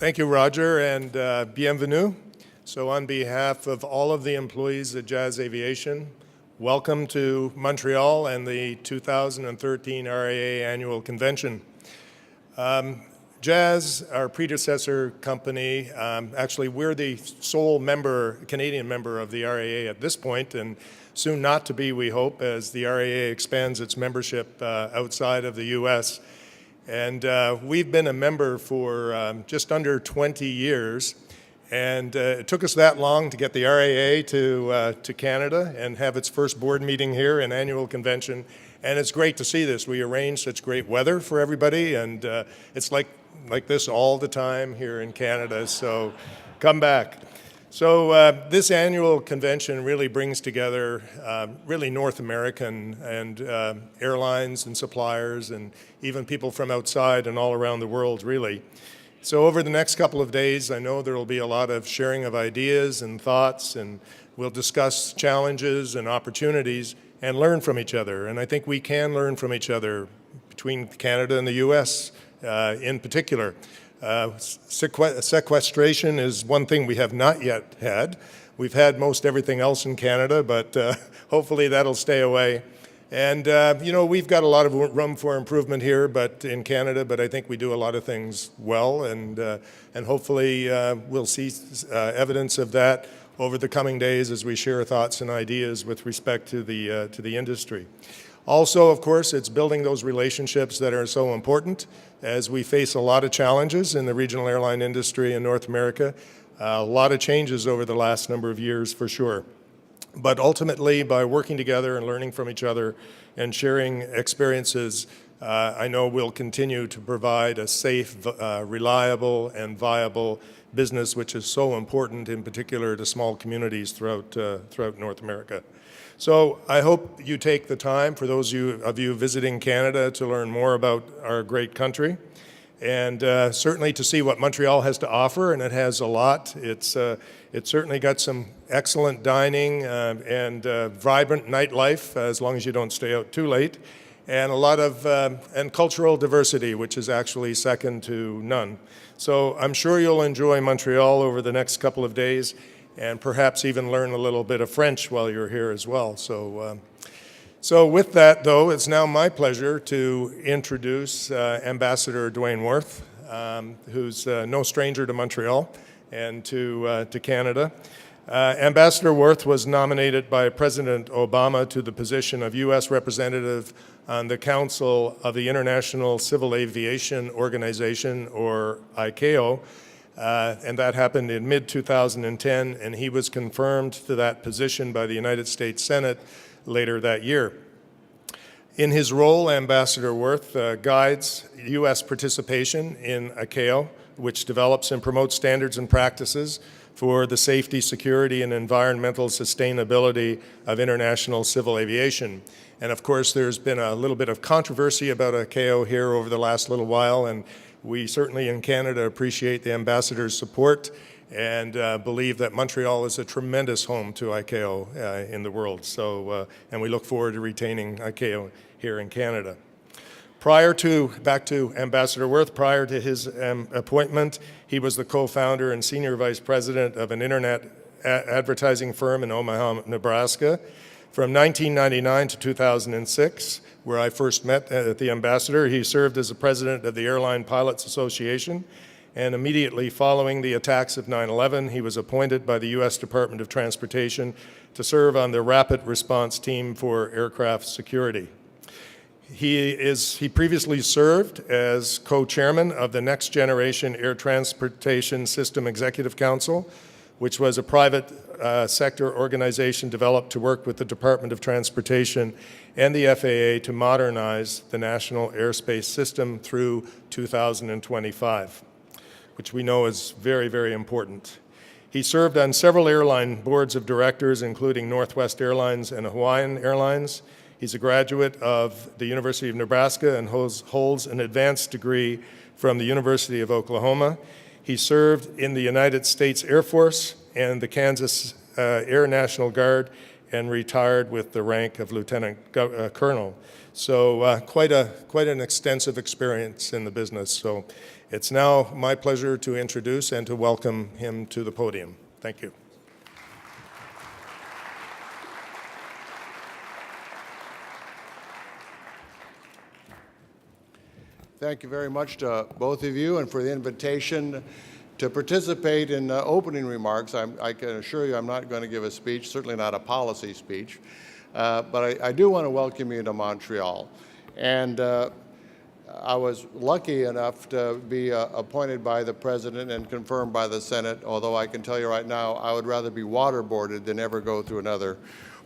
Thank you, Roger, and bienvenue. So on behalf of all of the employees at Jazz Aviation, welcome to Montreal and the 2013 RAA Annual Convention. Jazz, our predecessor company, actually we're the sole Canadian member of the RAA at this point, and soon not to be, we hope, as the RAA expands its membership outside of the U.S. And we've been a member for just under 20 years, and it took us that long to get the RAA to Canada and have its first board meeting here, an annual convention. And it's great to see this. We arrange such great weather for everybody, and it's like this all the time here in Canada, so come back. So this annual convention really brings together really North American and airlines and suppliers and even people from outside and all around the world, really. So over the next couple of days, I know there will be a lot of sharing of ideas and thoughts, and we'll discuss challenges and opportunities and learn from each other. And I think we can learn from each other between Canada and the U.S. In particular. Sequestration is one thing we have not yet had. We've had most everything else in Canada, but hopefully that'll stay away. And you know, we've got a lot of room for improvement here, but in Canada. But I think we do a lot of things well, and hopefully we'll see evidence of that over the coming days as we share thoughts and ideas with respect to the industry. Also, of course, it's building those relationships that are so important as we face a lot of challenges in the regional airline industry in North America. A lot of changes over the last number of years, for sure. But ultimately, by working together and learning from each other and sharing experiences, I know we'll continue to provide a safe, reliable, and viable business, which is so important, in particular, to small communities throughout North America. So I hope you take the time, for those of you visiting Canada, to learn more about our great country, and certainly to see what Montreal has to offer, and it has a lot. It's certainly got some excellent dining and vibrant nightlife, as long as you don't stay out too late, and a lot of and cultural diversity, which is actually second to none. So I'm sure you'll enjoy Montreal over the next couple of days, and perhaps even learn a little bit of French while you're here as well. So with that, though, it's now my pleasure to introduce Ambassador Duane Woerth, who's no stranger to Montreal and to Canada. Ambassador Woerth was nominated by President Obama to the position of U.S. Representative on the Council of the International Civil Aviation Organization, or ICAO, and that happened in mid-2010, and he was confirmed to that position by the United States Senate later that year. In his role, Ambassador Woerth guides U.S. participation in ICAO, which develops and promotes standards and practices for the safety, security, and environmental sustainability of international civil aviation. And of course, there's been a little bit of controversy about ICAO here over the last little while, and we certainly in Canada appreciate the ambassador's support and believe that Montreal is a tremendous home to ICAO in the world. So, and we look forward to retaining ICAO here in Canada. Back to Ambassador Woerth, prior to his appointment, he was the co-founder and senior vice president of an internet advertising firm in Omaha, Nebraska. From 1999 to 2006, where I first met the ambassador, he served as the president of the Airline Pilots Association, and immediately following the attacks of 9/11, he was appointed by the U.S. Department of Transportation to serve on the Rapid Response Team for Aircraft Security. He previously served as co-chairman of the Next Generation Air Transportation System Executive Council, which was a private sector organization developed to work with the Department of Transportation and the FAA to modernize the national airspace system through 2025, which we know is very, very important. He served on several airline boards of directors, including Northwest Airlines and Hawaiian Airlines. He's a graduate of the University of Nebraska and holds an advanced degree from the University of Oklahoma. He served in the United States Air Force and the Kansas Air National Guard, and retired with the rank of Lieutenant Colonel. So quite an extensive experience in the business. So, It's now my pleasure to introduce and to welcome him to the podium. Thank you. Thank you very much to both of you and for the invitation to participate in opening remarks. I can assure you I'm not going to give a speech, certainly not a policy speech, but I do want to welcome you to Montreal. And I was lucky enough to be appointed by the President and confirmed by the Senate, although I can tell you right now I would rather be waterboarded than ever go through another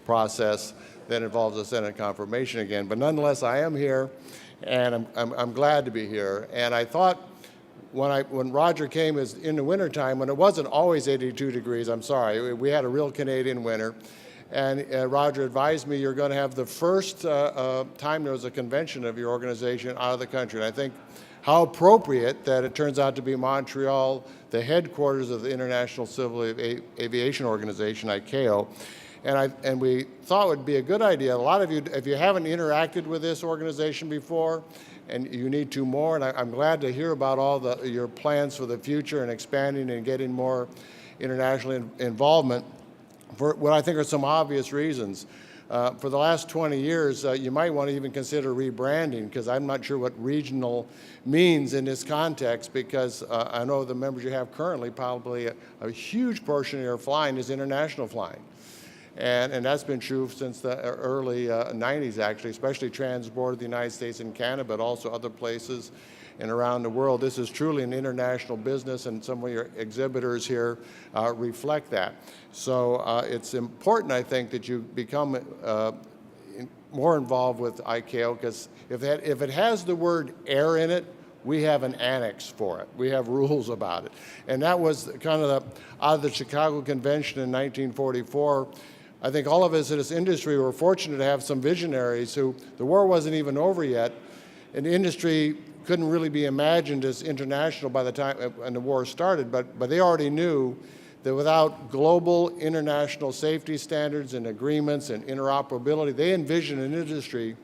process that involves a Senate confirmation again. But nonetheless, I am here, and I'm glad to be here. And I thought when Roger came in the wintertime, when it wasn't always 82 degrees, I'm sorry, we had a real Canadian winter, and Roger advised me you're going to have the first time there was a convention of your organization out of the country. And I think how appropriate that it turns out to be Montreal, the headquarters of the International Civil Aviation Organization, ICAO. And we thought it would be a good idea. A lot of you, if you haven't interacted with this organization before, and you need to more, and I'm glad to hear about all your plans for the future and expanding and getting more international involvement for what I think are some obvious reasons. For the last 20 years, you might want to even consider rebranding, because I'm not sure what regional means in this context, because I know the members you have currently, probably a huge portion of your flying is international flying. And that's been true since the early 90s, actually, especially transborder the United States and Canada, but also other places and around the world. This is truly an international business, and some of your exhibitors here reflect that. So it's important, I think, that you become more involved with ICAO, because if it has the word air in it, we have an annex for it. We have rules about it. And that was kind of out of the Chicago Convention in 1944. I think all of us in this industry were fortunate to have some visionaries who, the war wasn't even over yet, and the industry couldn't really be imagined as international by the time when the war started, but they already knew that without global international safety standards and agreements and interoperability, they envisioned an industry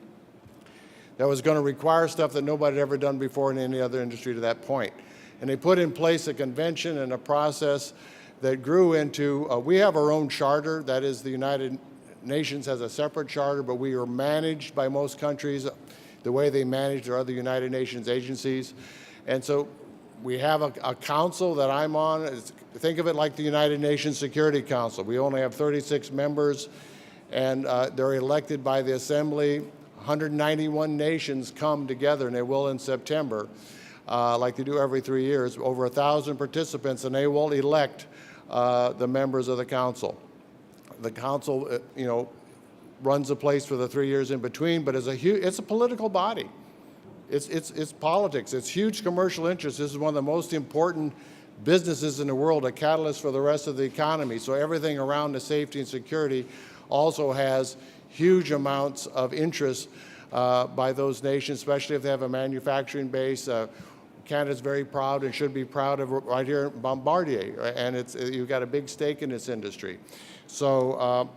that was going to require stuff that nobody had ever done before in any other industry to that point. And they put in place a convention and a process that grew into, we have our own charter, that is the United Nations has a separate charter, but we are managed by most countries the way they manage their other United Nations agencies. And so we have a council that I'm on. Think of it like the United Nations Security Council. We only have 36 members, and they're elected by the Assembly. 191 nations come together, and they will in September, like they do every 3 years, over 1,000 participants, and they will elect the members of the council. The council, runs the place for the 3 years in between, but it's a political body. It's politics. It's huge commercial interests. This is one of the most important businesses in the world, a catalyst for the rest of the economy. So everything around the safety and security also has huge amounts of interest by those nations, especially if they have a manufacturing base. Canada's very proud and should be proud of right here in Bombardier, and you've got a big stake in this industry. So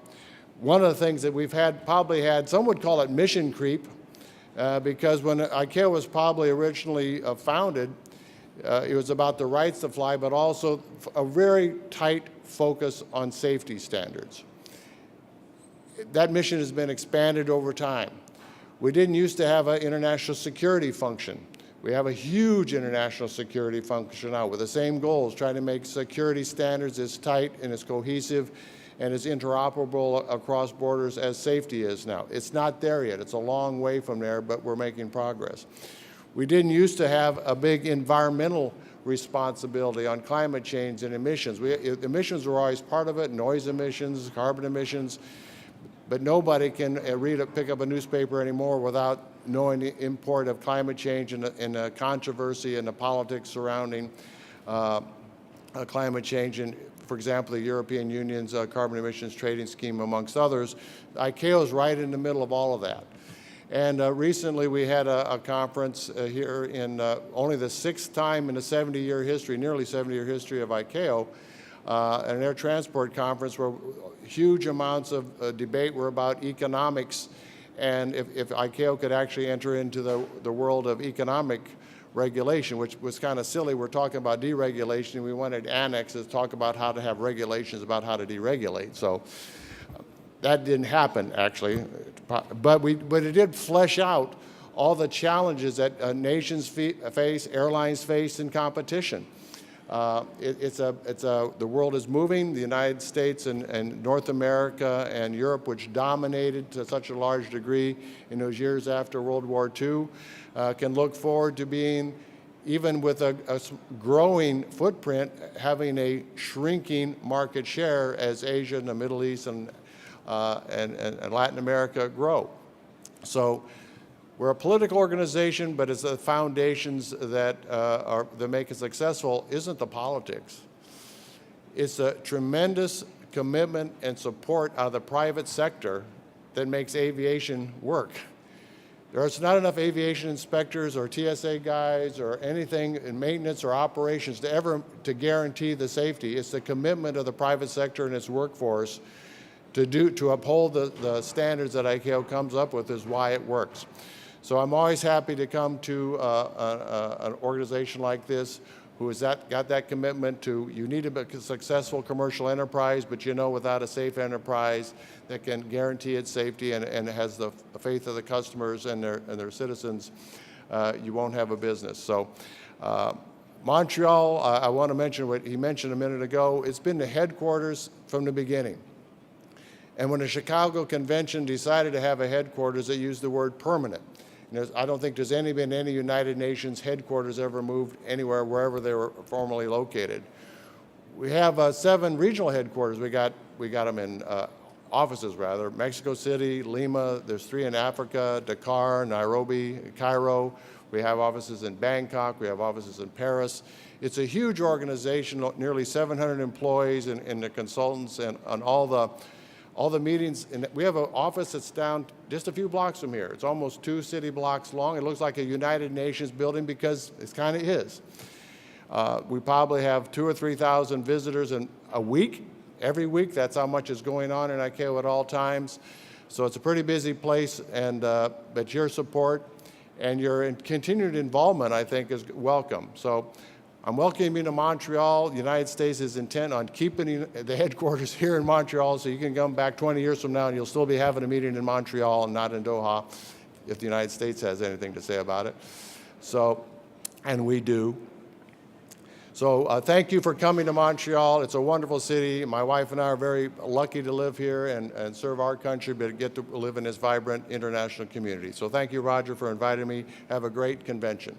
one of the things that we've probably had, some would call it mission creep, because when ICAO was probably originally founded, it was about the rights to fly, but also a very tight focus on safety standards. That mission has been expanded over time. We didn't used to have an international security function. We have a huge international security function now with the same goals, trying to make security standards as tight and as cohesive and as interoperable across borders as safety is now. It's not there yet. It's a long way from there, but we're making progress. We didn't used to have a big environmental responsibility on climate change and emissions. Emissions were always part of it, noise emissions, carbon emissions, but nobody can pick up a newspaper anymore without knowing the import of climate change and the controversy and the politics surrounding climate change. And for example, the European Union's carbon emissions trading scheme, amongst others. ICAO is right in the middle of all of that. And recently we had a conference here in only the 6th time in the 70-year history, nearly 70-year history of ICAO, an air transport conference where huge amounts of debate were about economics, and if ICAO could actually enter into the world of economic regulation, which was kind of silly. We're talking about deregulation, and we wanted annexes to talk about how to have regulations about how to deregulate. So that didn't happen, actually, but it did flesh out all the challenges that nations face, airlines face in competition. The world is moving. The United States and North America and Europe, which dominated to such a large degree in those years after World War II, can look forward to being, even with a growing footprint, having a shrinking market share as Asia and the Middle East and Latin America grow. So we're a political organization, but it's the foundations that make it successful isn't the politics. It's a tremendous commitment and support out of the private sector that makes aviation work. There's not enough aviation inspectors or TSA guys or anything in maintenance or operations to guarantee the safety. It's the commitment of the private sector and its workforce to uphold the standards that ICAO comes up with is why it works. So I'm always happy to come to an organization like this who has got that commitment to, you need to be a successful commercial enterprise, but without a safe enterprise that can guarantee its safety and has the faith of the customers and their citizens, you won't have a business. So Montreal, I want to mention what he mentioned a minute ago. It's been the headquarters from the beginning. And when the Chicago Convention decided to have a headquarters, they used the word permanent. I don't think there's been any United Nations headquarters ever moved anywhere, wherever they were formerly located. We have 7 regional headquarters. We got them in offices, rather. Mexico City, Lima. There's 3 in Africa: Dakar, Nairobi, Cairo. We have offices in Bangkok. We have offices in Paris. It's a huge organization, nearly 700 employees and the consultants and all the meetings. And we have an office that's down just a few blocks from here. It's almost 2 city blocks long. It looks like a United Nations building because it kind of is. We probably have 2,000 or 3,000 visitors a week. Every week, that's how much is going on in ICAO at all times. So it's a pretty busy place, but your support and your continued involvement, I think, is welcome. So I'm welcoming you to Montreal. The United States is intent on keeping the headquarters here in Montreal, so you can come back 20 years from now and you'll still be having a meeting in Montreal and not in Doha, if the United States has anything to say about it. So, and we do. So thank you for coming to Montreal. It's a wonderful city. My wife and I are very lucky to live here and serve our country, but get to live in this vibrant international community. So thank you, Roger, for inviting me. Have a great convention.